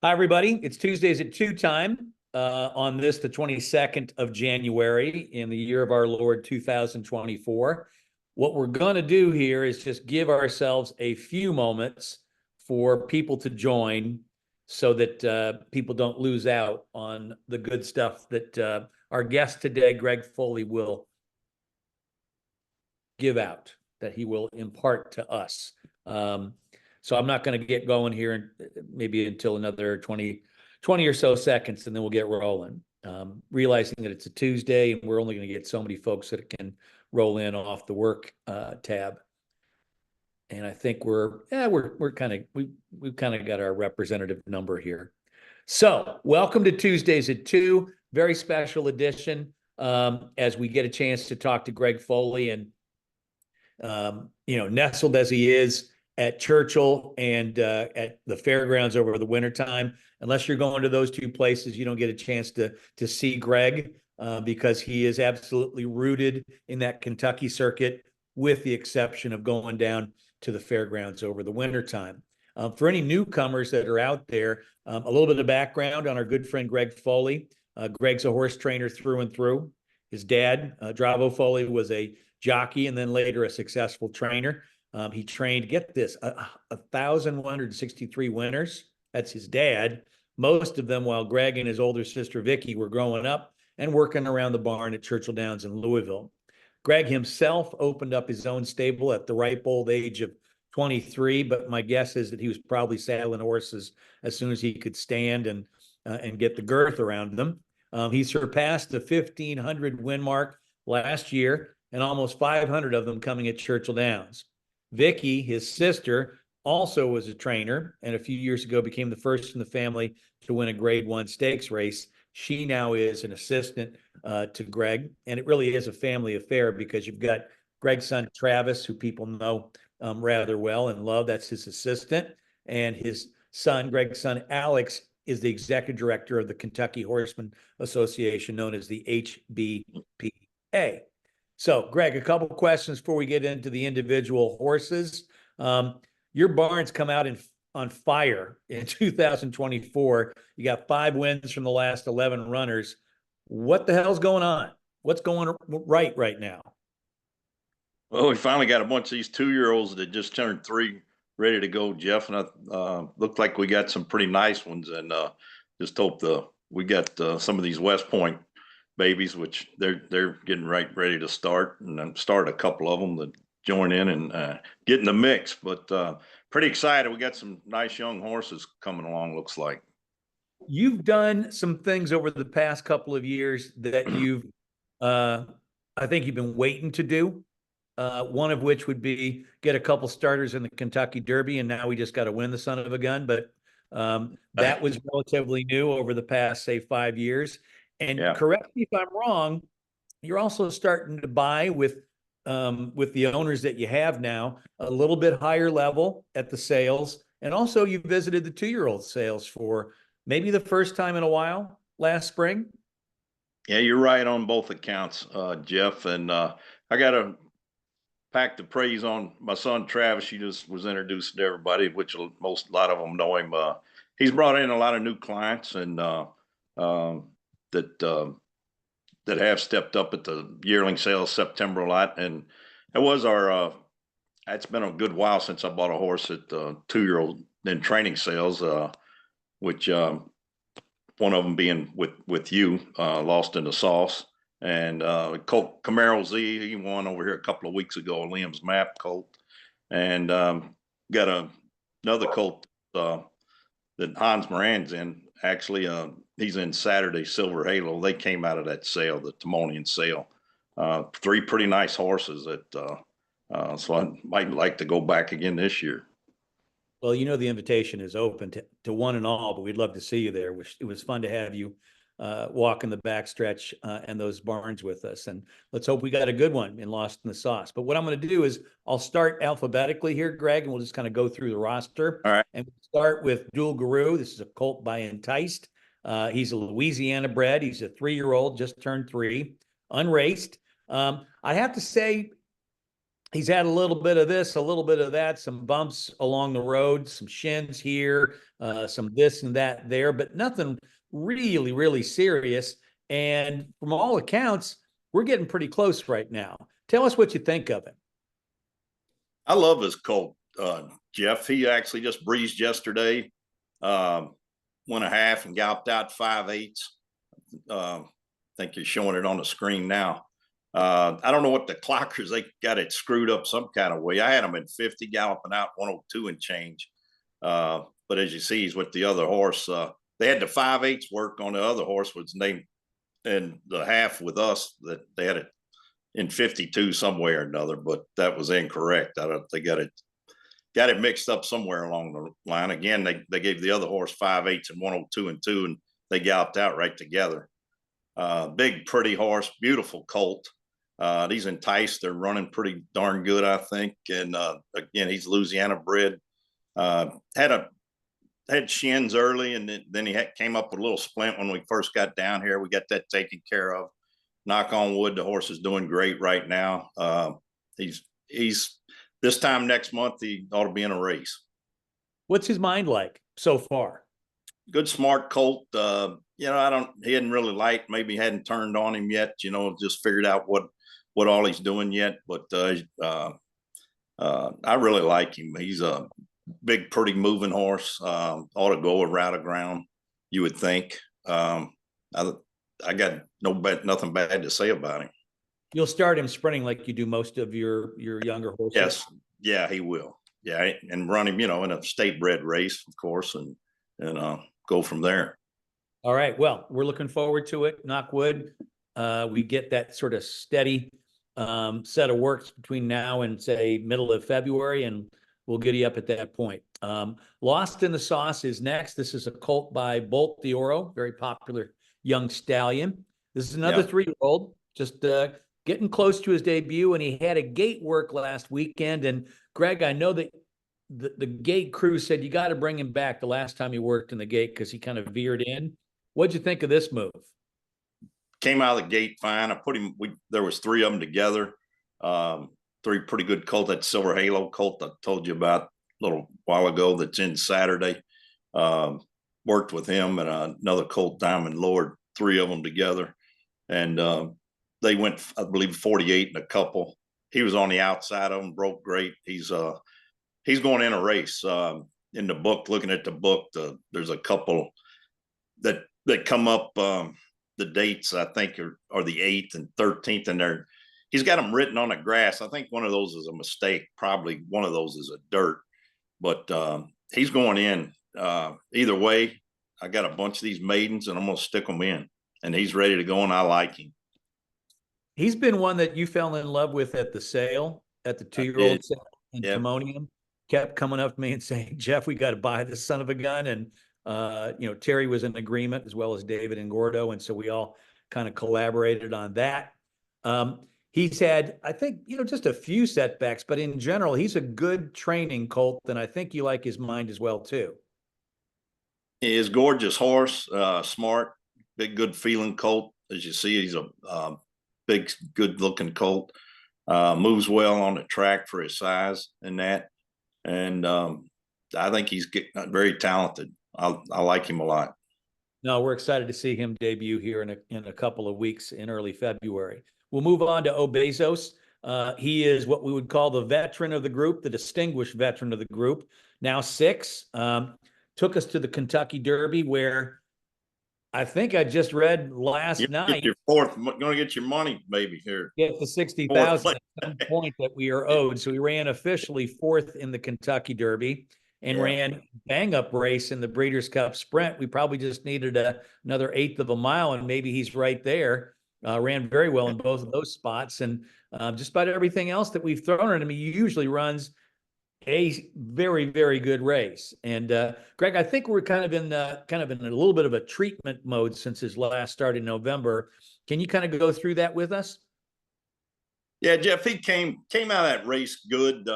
Hi, everybody. It's Tuesdays at 2 time on this, the 22nd of January in the year of our Lord 2024. What we're going to do here is just give ourselves a few moments for people to join so that people don't lose out on the good stuff that our guest today, Greg Foley, will give out, that he will impart to us. So I'm not going to get going here maybe until another 20 or so seconds, and then we'll get rolling. Realizing that it's a Tuesday and we're only going to get so many folks that can roll in off the work tab. And I think we've kind of got our representative number here. So welcome to Tuesdays at 2, very special edition as we get a chance to talk to Greg Foley. And nestled as he is at Churchill and at the fairgrounds over the wintertime. Unless you're going to those two places, you don't get a chance to see Greg because he is absolutely rooted in that Kentucky circuit, with the exception of going down to the fairgrounds over the wintertime. For any newcomers that are out there, a little bit of background on our good friend Greg Foley. Greg's a horse trainer through and through. His dad, Dravo Foley, was a jockey and then later a successful trainer. He trained, get this, 1,163 winners. That's his dad. Most of them while Greg and his older sister Vicky were growing up and working around the barn at Churchill Downs in Louisville. Greg himself opened up his own stable at the ripe old age of 23, but my guess is that he was probably saddling horses as soon as he could stand and get the girth around them. He surpassed the 1,500 win mark last year, and almost 500 of them coming at Churchill Downs. Vicky, his sister, also was a trainer, and a few years ago became the first in the family to win a Grade 1 stakes race. She now is an assistant to Greg, and it really is a family affair because you've got Greg's son, Travis, who people know rather well and love. That's his assistant. And his son, Greg's son, Alex, is the executive director of the Kentucky Horseman Association, known as the HBPA. So, Greg, a couple of questions before we get into the individual horses. Your barn's come out on fire in 2024. You got 5 wins from the last 11 runners. What the hell's going on? What's going right now? Well, we finally got a bunch of these 2-year-olds that just turned 3 ready to go, Jeff, and looked like we got some pretty nice ones, and just hope we got some of these West Point babies, which they're getting ready to start, and then start a couple of them that join in and get in the mix. But pretty excited. We got some nice young horses coming along, looks like. You've done some things over the past couple of years that I think you've been waiting to do. One of which would be get a couple starters in the Kentucky Derby, and now we just got to win the son of a gun. But that was relatively new over the past, say, 5 years. And correct me if I'm wrong, you're also starting to buy with the owners that you have now a little bit higher level at the sales. And also you visited the 2-year-old sales for maybe the first time in a while last spring. Yeah, you're right on both accounts, Jeff. And I got to pack the praise on my son, Travis. He just was introduced to everybody, which a lot of them know him. He's brought in a lot of new clients and that have stepped up at the yearling sales September a lot. And it was it's been a good while since I bought a horse at 2-year-old in training sales, which one of them being with you, Lost in the Sauce. And Colt Camaro Z, he won over here a couple of weeks ago, Liam's Map Colt. And got another colt that Hans Moran's in. Actually, he's in Saturday Silver Halo. They came out of that sale, the Timonian sale. 3 pretty nice horses that so I might like to go back again this year. Well, the invitation is open to one and all, but we'd love to see you there. It was fun to have you walk in the backstretch and those barns with us. And let's hope we got a good one in Lost in the Sauce. But what I'm going to do is I'll start alphabetically here, Greg, and we'll just kind of go through the roster. All right. And we'll start with Dual Guru. This is a colt by Enticed. He's a Louisiana bred. He's a 3-year-old, just turned 3, unraced. I have to say, he's had a little bit of this, a little bit of that, some bumps along the road, some shins here, some this and that there, but nothing really, really serious. And from all accounts, we're getting pretty close right now. Tell us what you think of him. I love his colt, Jeff. He actually just breezed yesterday, um, went a half and galloped out 5/8. I think you're showing it on the screen now. I don't know what the clockers, they got it screwed up some kind of way. I had him in 50 galloping out 102 and change. But as you see, he's with the other horse. They had the 5/8 work on the other horse was named and the half with us that they had it in 52 somewhere or another, but that was incorrect. I don't, they got it mixed up somewhere along the line. Again, they gave the other horse 5/8 and 102 and 2, and they galloped out right together. Big, pretty horse, beautiful colt. He's enticed. They're running pretty darn good, I think. And again, he's Louisiana bred. Had shins early, and then he came up with a little splint when we first got down here. We got that taken care of. Knock on wood, the horse is doing great right now. He's this time next month he ought to be in a race. What's his mind like so far? Good, smart colt. He hadn't really liked, maybe hadn't turned on him yet, just figured out what all he's doing yet. But I really like him. He's a big, pretty moving horse. Ought to go around the ground, you would think. I got nothing bad to say about him. You'll start him sprinting like you do most of your younger horses. Yes, yeah, he will. Yeah, and run him, in a state bred race, of course, and go from there. All right. Well, we're looking forward to it. Knock wood. We get that sort of steady set of works between now and say middle of February, and we'll get you up at that point. Lost in the Sauce is next. This is a colt by Bolt the Oro, very popular young stallion. This is another 3-year-old, just getting close to his debut, and he had a gate work last weekend. And Greg, I know that the gate crew said you got to bring him back the last time he worked in the gate because he kind of veered in. What'd you think of this move? Came out of the gate fine. I put him. There was 3 of them together. 3 pretty good colts. That Silver Halo colt I told you about a little while ago. That's in Saturday. Worked with him and another colt, Diamond Lord. 3 of them together, and they went, I believe, 48 and a couple. He was on the outside of them, broke great. He's going in a race. In the book, looking at the book, there's a couple that come up. The dates, I think, are the 8th and 13th, and he's got them written on the grass. I think one of those is a mistake. Probably one of those is a dirt, but he's going in. Either way, I got a bunch of these maidens, and I'm going to stick them in, and he's ready to go, and I like him. He's been one that you fell in love with at the sale, at the 2-year-old sale in Timonium. Kept coming up to me and saying, Jeff, we got to buy this son of a gun. And, Terry was in agreement, as well as David and Gordo. And so we all kind of collaborated on that. He's had, I think, just a few setbacks, but in general, he's a good training colt. And I think you like his mind as well, too. He is gorgeous horse, smart, big, good feeling colt. As you see, he's a big, good looking colt. Moves well on the track for his size and that. And I think he's very talented. I like him a lot. No, we're excited to see him debut here in a couple of weeks in early February. We'll move on to Obezos. He is what we would call the veteran of the group, the distinguished veteran of the group. Now 6. Took us to the Kentucky Derby, where I think I just read last night. Get your 4th, going to get your money, maybe here. Get the 60,000 at some point that we are owed. So we ran officially 4th in the Kentucky Derby and ran bang-up race in the Breeders' Cup Sprint. We probably just needed another 1/8 of a mile, and maybe he's right there. Ran very well in both of those spots, and just about everything else that we've thrown at him, he usually runs a very, very good race. And Greg, I think we're kind of in a little bit of a treatment mode since his last start in November. Can you kind of go through that with us? Yeah, Jeff, he came out of that race good.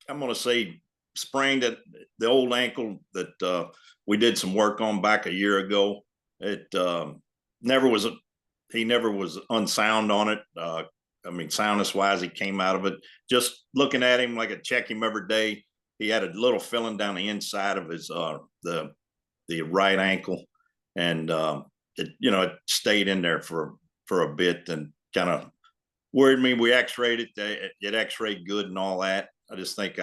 I'm going to say sprained the old ankle that we did some work on back a year ago. It he never was unsound on it. I mean, soundness wise, he came out of it. Just looking at him, like I check him every day. He had a little filling down the inside of his the right ankle, and it it stayed in there for a bit and kind of worried me. We X-rayed it. It X-rayed good and all that. I just think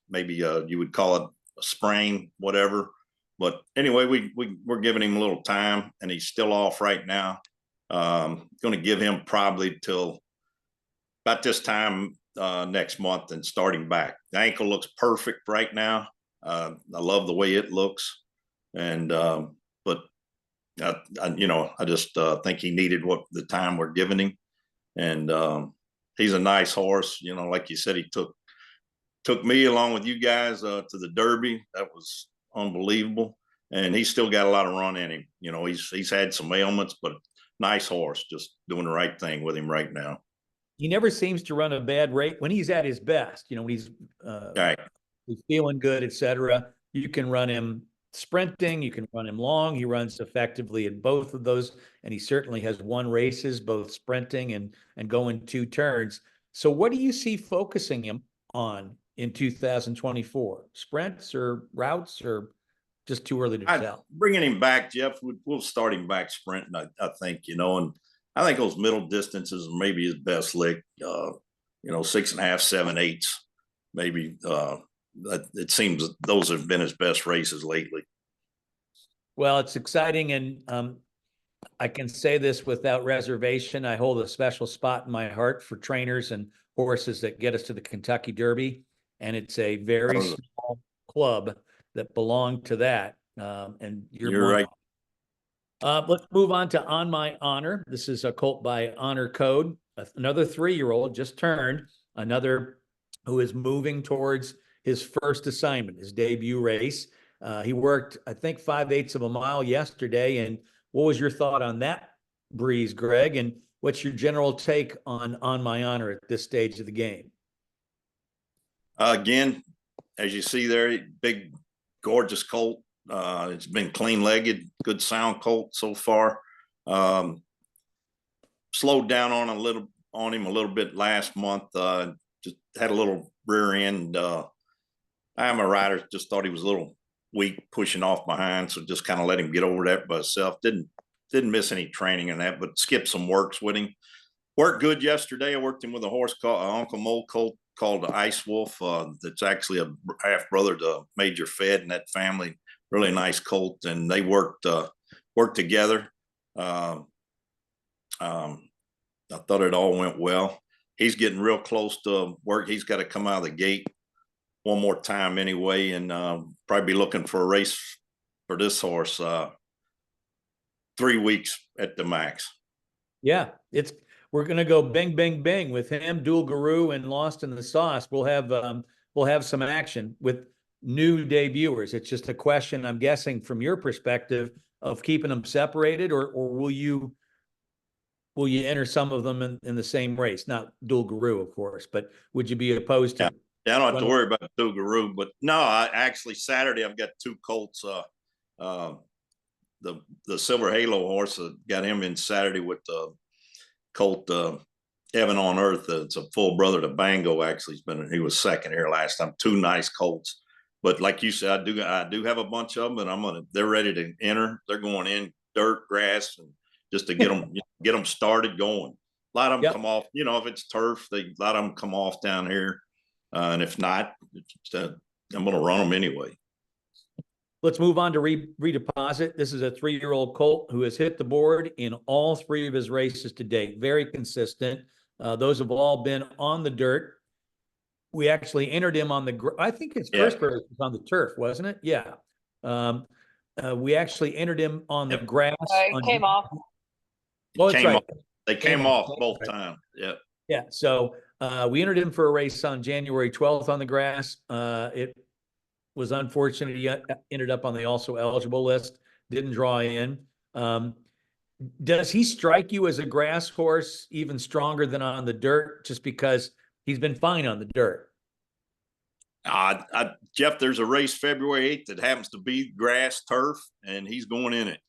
maybe you would call it a sprain, whatever. But anyway, we're giving him a little time, and he's still off right now. Going to give him probably till about this time next month and starting back. The ankle looks perfect right now. I love the way it looks, and but I just think he needed what the time we're giving him, and he's a nice horse. Like you said, he took me along with you guys to the Derby. That was unbelievable, and he's still got a lot of run in him. He's had some ailments, but nice horse, just doing the right thing with him right now. He never seems to run a bad rate when he's at his best. When he's Right. he's feeling good, etc. You can run him sprinting, you can run him long. He runs effectively in both of those, and he certainly has won races, both sprinting and going 2 turns. So, what do you see focusing him on in 2024? Sprints or routes, or just too early to tell? Bringing him back, Jeff, we'll start him back sprinting, I think, and I think those middle distances are maybe his best lick, 6.5, 7, 8, maybe. It seems those have been his best races lately. Well, it's exciting, and I can say this without reservation. I hold a special spot in my heart for trainers and horses that get us to the Kentucky Derby, and it's a very small club that belong to that. And you're right. Let's move on to On My Honor. This is a colt by Honor Code, another 3-year-old just turned, another who is moving towards his first assignment, his debut race. He worked, I think, 5/8 of a mile yesterday. And what was your thought on that breeze, Greg? And what's your general take on My Honor at this stage of the game? Again, as you see there, big, gorgeous colt. It's been clean-legged, good sound colt so far. Slowed down on him a little bit last month. Just had a little rear end. I'm a rider. Just thought he was a little weak, pushing off behind, so just kind of let him get over that by himself. Didn't miss any training in that, but skipped some works with him. Worked good yesterday. I worked him with a horse called Uncle Mole colt called the Ice Wolf. That's actually a half brother to Major Fed in that family. Really nice colt, and they worked together. I thought it all went well. He's getting real close to work. He's got to come out of the gate one more time anyway, and probably be looking for a race for this horse 3 weeks at the max. Yeah, we're going to go bing, bing, bing with him, Dual Guru, and Lost in the Sauce. We'll have some action with new debuters. It's just a question, I'm guessing, from your perspective, of keeping them separated, or will you enter some of them in the same race? Not Dual Guru, of course, but would you be opposed to? Yeah, I don't have to worry about Dual Guru, but no, actually Saturday I've got 2 colts. The Silver Halo horse, got him in Saturday with the colt Heaven on Earth. It's a full brother to Bango. Actually, he was second here last time. 2 nice colts. But like you said, I do have a bunch of them, and they're ready to enter. They're going in dirt, grass, and just to get them started going. A lot of them come off. If it's turf, a lot of them come off down here, and if not, I'm going to run them anyway. Let's move on to Redeposit. This is a 3-year-old colt who has hit the board in all 3 of his races to date. Very consistent. Those have all been on the dirt. We actually entered him on I think his first race was on the turf, wasn't it? Yeah. We actually entered him on the grass. It came off. Oh, that's right. They came off both times. Yeah. Yeah. So we entered him for a race on January 12th on the grass. It was unfortunate he ended up on the also eligible list, didn't draw in. Does he strike you as a grass horse even stronger than on the dirt, just because he's been fine on the dirt? Jeff, there's a race February 8th that happens to be grass turf, and he's going in it.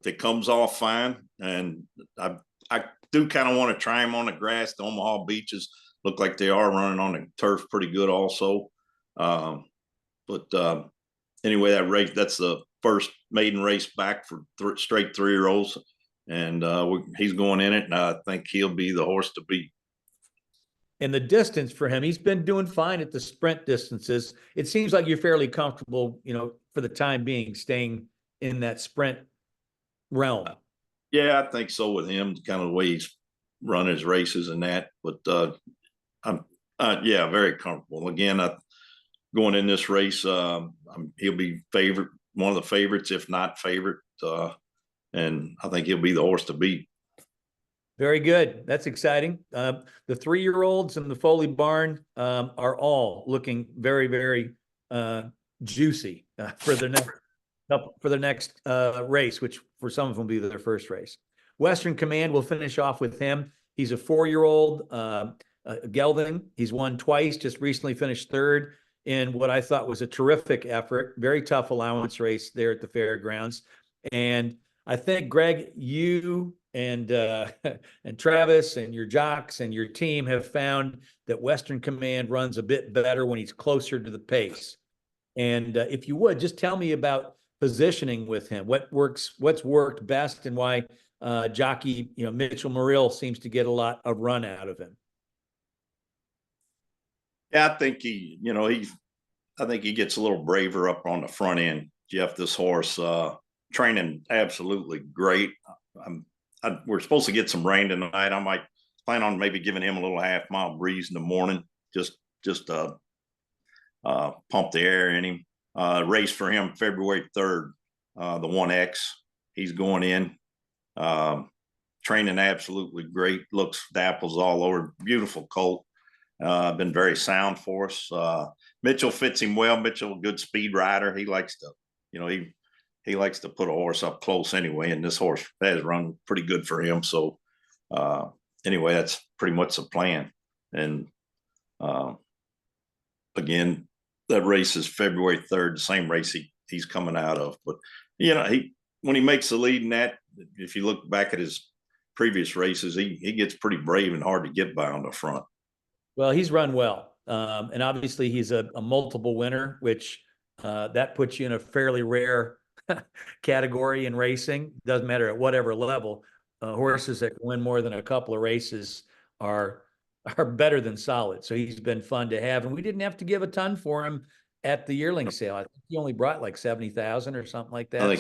It comes off fine, and I do kind of want to try him on the grass. The Omaha beaches look like they are running on the turf pretty good also. But anyway, that's the first maiden race back for straight 3-year-olds. And he's going in it, and I think he'll be the horse to beat. And the distance for him, he's been doing fine at the sprint distances. It seems like you're fairly comfortable, for the time being, staying in that sprint realm. Yeah, I think so with him, kind of the way he's run his races and that. But I'm very comfortable. Again, going in this race, he'll be one of the favorites, if not favorite. And I think he'll be the horse to beat. Very good. That's exciting. The 3-year-olds in the Foley barn are all looking very, very juicy for the next race, which for some of them will be their first race. Western Command, will finish off with him. He's a 4-year-old gelding. He's won twice, just recently finished third in what I thought was a terrific effort. Very tough allowance race there at the fairgrounds. And I think, Greg, you and Travis and your jocks and your team have found that Western Command runs a bit better when he's closer to the pace. And if you would, just tell me about positioning with him. What's worked best, and why jockey Mitchell Murill seems to get a lot of run out of him. Yeah, I think I think he gets a little braver up on the front end. Jeff, this horse, training absolutely great. We're supposed to get some rain tonight. I might plan on maybe giving him a little half-mile breeze in the morning, just pump the air in him. Race for him February 3rd, the 1X. He's going in. Training absolutely great. Looks dapples all over. Beautiful colt. Been very sound for us. Mitchell fits him well. Mitchell, a good speed rider. He likes to, he likes to put a horse up close anyway, and this horse has run pretty good for him. So anyway, that's pretty much the plan. And again, that race is February 3rd, the same race he's coming out of. But when he makes the lead in that, if you look back at his previous races, he gets pretty brave and hard to get by on the front. Well, he's run well. And obviously he's a multiple winner, which that puts you in a fairly rare category in racing. Doesn't matter at whatever level. Horses that win more than a couple of races are better than solid. So he's been fun to have. And we didn't have to give a ton for him at the yearling sale. I think he only brought like 70,000 or something like that. I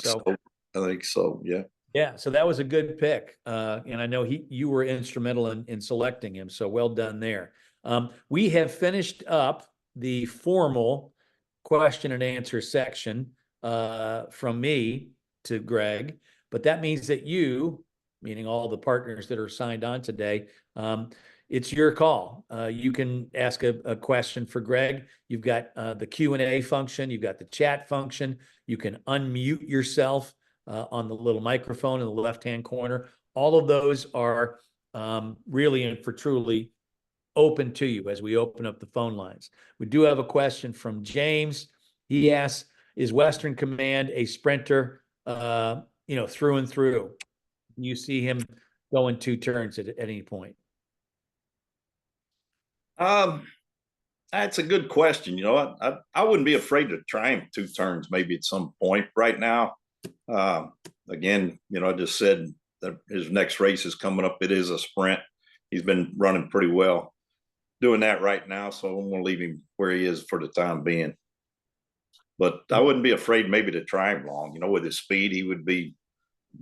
think so. Yeah. Yeah. So that was a good pick. And I know you were instrumental in selecting him. So well done there. We have finished up the formal question and answer section from me to Greg, but that means that you, meaning all the partners that are signed on today, it's your call. You can ask a question for Greg. You've got the Q&A function. You've got the chat function. You can unmute yourself on the little microphone in the left-hand corner. All of those are really and for truly open to you as we open up the phone lines. We do have a question from James. He asks, is Western Command a sprinter, through and through? You see him going 2 turns at any point? That's a good question. I wouldn't be afraid to try him 2 turns maybe at some point. Right now, again, I just said that his next race is coming up. It is a sprint. He's been running pretty well doing that right now, so I'm going to leave him where he is for the time being. But I wouldn't be afraid maybe to try him long. With his speed, he would be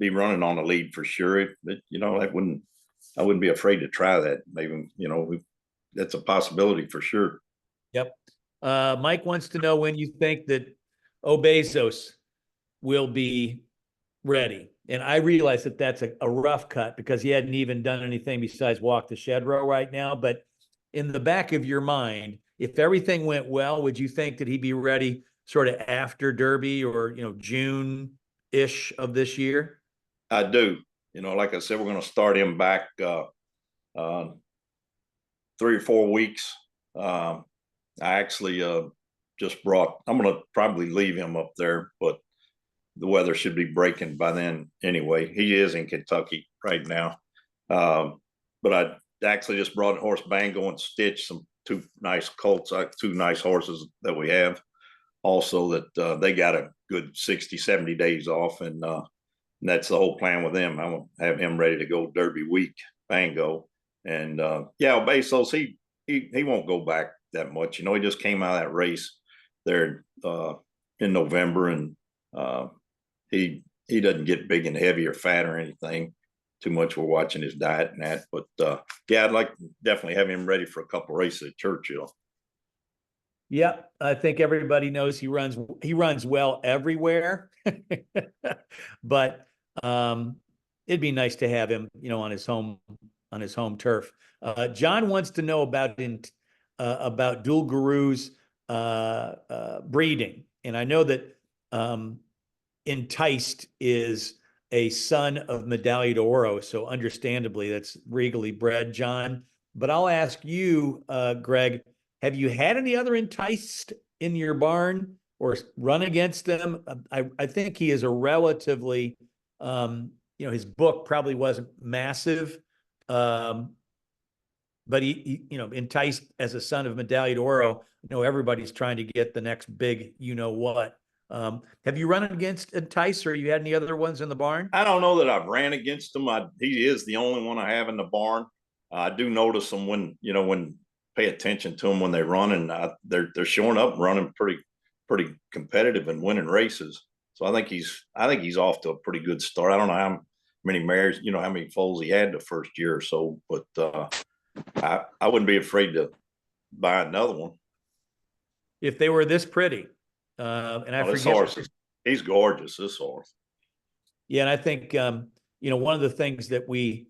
running on the lead for sure. But I wouldn't be afraid to try that. Maybe that's a possibility for sure. Yep. Mike wants to know when you think that Obezos will be ready. And I realize that that's a rough cut because he hadn't even done anything besides walk the shed row right now. But in the back of your mind, if everything went well, would you think that he'd be ready sort of after Derby or, June-ish of this year? I do. Like I said, we're going to start him back 3 or 4 weeks. I actually I'm going to probably leave him up there, but the weather should be breaking by then anyway. He is in Kentucky right now. But I actually just brought a horse Bango and stitched some two nice colts, two nice horses that we have also that they got a good 60, 70 days off. And that's the whole plan with them. I'm going to have him ready to go Derby week, Bango. And yeah, Bezos, he won't go back that much. You know, he just came out of that race there in November, and he doesn't get big and heavy or fat or anything too much. We're watching his diet and that. But yeah, I'd like to definitely have him ready for a couple races at Churchill. Yeah, I think everybody knows he runs well everywhere. But it'd be nice to have him, you know, on his home turf. John wants to know about Dual Guru's breeding. And I know that Enticed is a son of Medaglia d'Oro, so understandably that's regally bred, John. But I'll ask you, Greg, have you had any other Enticed in your barn or run against them? I think he is a relatively, you know, his book probably wasn't massive, but he, you know, Enticed as a son of Medaglia d'Oro, you know, everybody's trying to get the next big, you know what. Have you run against Entice, or you had any other ones in the barn? I don't know that I've ran against him. He is the only one I have in the barn. I do notice them when, you know, when pay attention to them when they run, and they're showing up running pretty competitive and winning races. So I think he's off to a pretty good start. I don't know how many mares, you know, how many foals he had the first year or so, but I wouldn't be afraid to buy another one if they were this pretty. And I this forget. horse he's gorgeous. This horse. Yeah, and I think you know, one of the things that we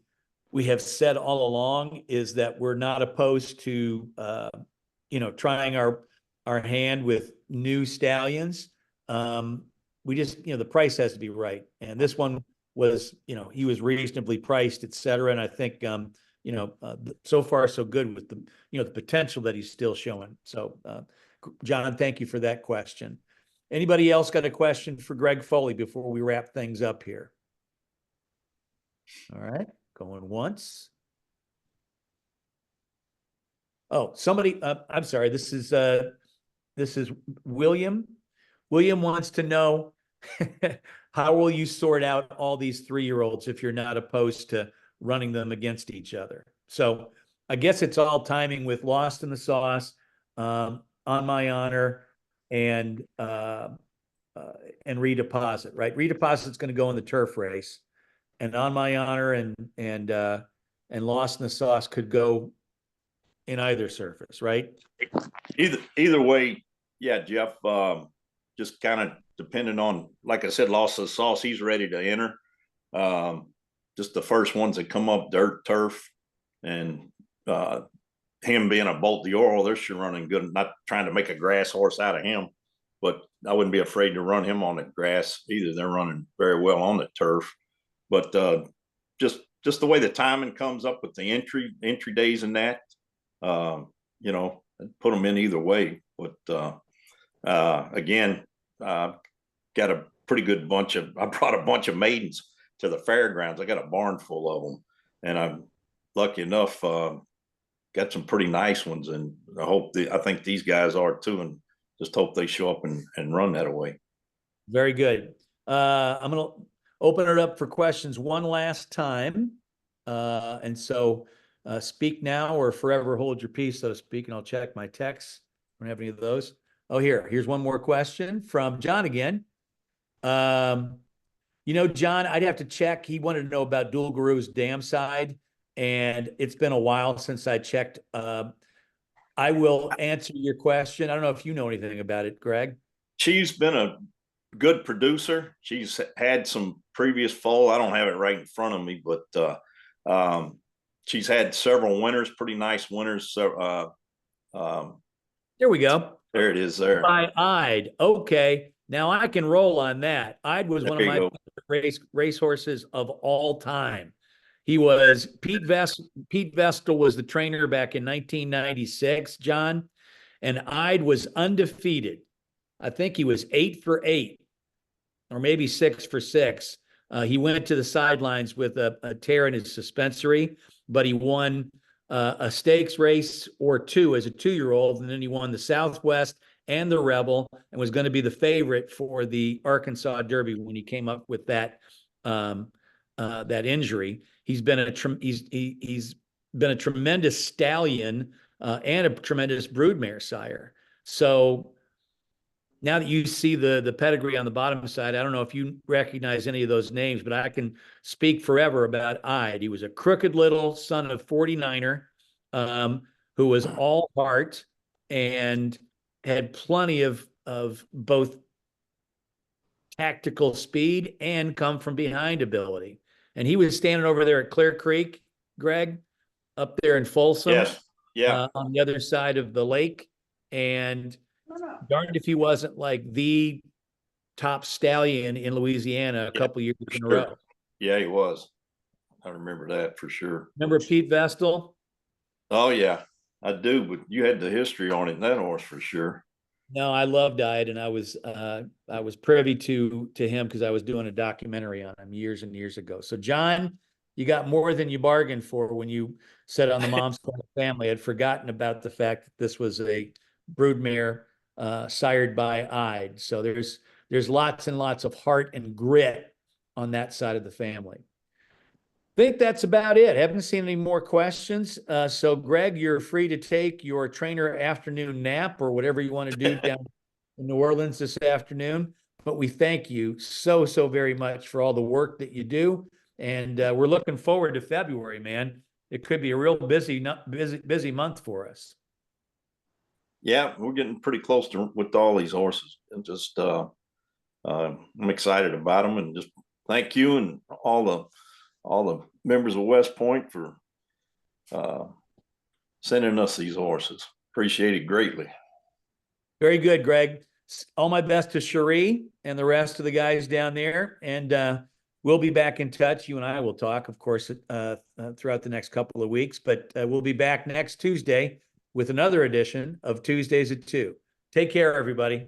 have said all along is that we're not opposed to you know, trying our hand with new stallions. We just, you know, the price has to be right, and this one was, you know, he was reasonably priced, et cetera. And I think you know, so far so good with the, you know, the potential that he's still showing. So John, thank you for that question. Anybody else got a question for Greg Foley before we wrap things up here? All right, going once. Oh, somebody, I'm sorry, this is William. William wants to know how will you sort out all these 3-year-olds if you're not opposed to running them against each other? So I guess it's all timing with Lost in the Sauce, On My Honor, and Redeposit, right? Redeposit's going to go in the turf race, and On My Honor and Lost in the Sauce could go in either surface, right? Either way, yeah, Jeff. Just kind of depending on, like I said, Lost in the Sauce. He's ready to enter. Just the first ones that come up, dirt, turf, and him being a Bolt d'Oro, they're sure running good. Not trying to make a grass horse out of him, but I wouldn't be afraid to run him on the grass either. They're running very well on the turf, but just the way the timing comes up with the entry days and that, you know, put them in either way. But again, got a pretty good I brought a bunch of maidens to the fairgrounds. I got a barn full of them, and I'm lucky enough, got some pretty nice ones, and I think these guys are too, and just hope they show up and run that away. Very good. I'm going to open it up for questions one last time. And so speak now or forever hold your peace, so to speak, and I'll check my texts. I don't have any of those. Oh, here's one more question from John again. You know, John, I'd have to check. He wanted to know about Dual Guru's dam side, and it's been a while since I checked. I will answer your question. I don't know if you know anything about it, Greg. She's been a good producer. She's had some previous foal. I don't have it right in front of me, but she's had several winners, pretty nice winners. So there we go. There it is there. By Ide. Okay. Now I can roll on that. Ide was one of my favorite racehorses of all time. He was Pete Vestal was the trainer back in 1996, John, and Ide was undefeated. I think he was 8 for 8 or maybe 6 for 6 He went to the sidelines with a tear in his suspensory, but he won a stakes race or two as a 2-year-old, and then he won the Southwest and the Rebel, and was going to be the favorite for the Arkansas Derby when he came up with that that injury. He's been he's been a tremendous stallion and a tremendous broodmare sire. So now that you see the pedigree on the bottom side, I don't know if you recognize any of those names, but I can speak forever about Ide. He was a crooked little son of 49er who was all heart and had plenty of both tactical speed and come from behind ability. And he was standing over there at Clear Creek, Greg, up there in Folsom. Yes. Yeah. On the other side of the lake. And darned if he wasn't like the top stallion in Louisiana a couple years in a row. Yeah, he was. I remember that for sure. Remember Pete Vestal? Oh yeah, I do. But you had the history on it, that horse for sure. No, I loved Ide, and I was privy to him because I was doing a documentary on him years and years ago. So John, you got more than you bargained for when you said on the Mom's Family. I'd forgotten about the fact that this was a broodmare sired by Ide. So there's lots and lots of heart and grit on that side of the family. I think that's about it. Haven't seen any more questions. So Greg, you're free to take your trainer afternoon nap or whatever you want to do down in New Orleans this afternoon. But we thank you so very much for all the work that you do. And we're looking forward to February, man. It could be a real busy month for us. Yeah, we're getting pretty close to with all these horses, and just I'm excited about them, and just thank you and all the members of West Point for sending us these horses. Appreciate it greatly. Very good, Greg. All my best to Cherie and the rest of the guys down there, and we'll be back in touch. You and I will talk, of course, throughout the next couple of weeks, but we'll be back next Tuesday with another edition of Tuesdays at 2. Take care, everybody.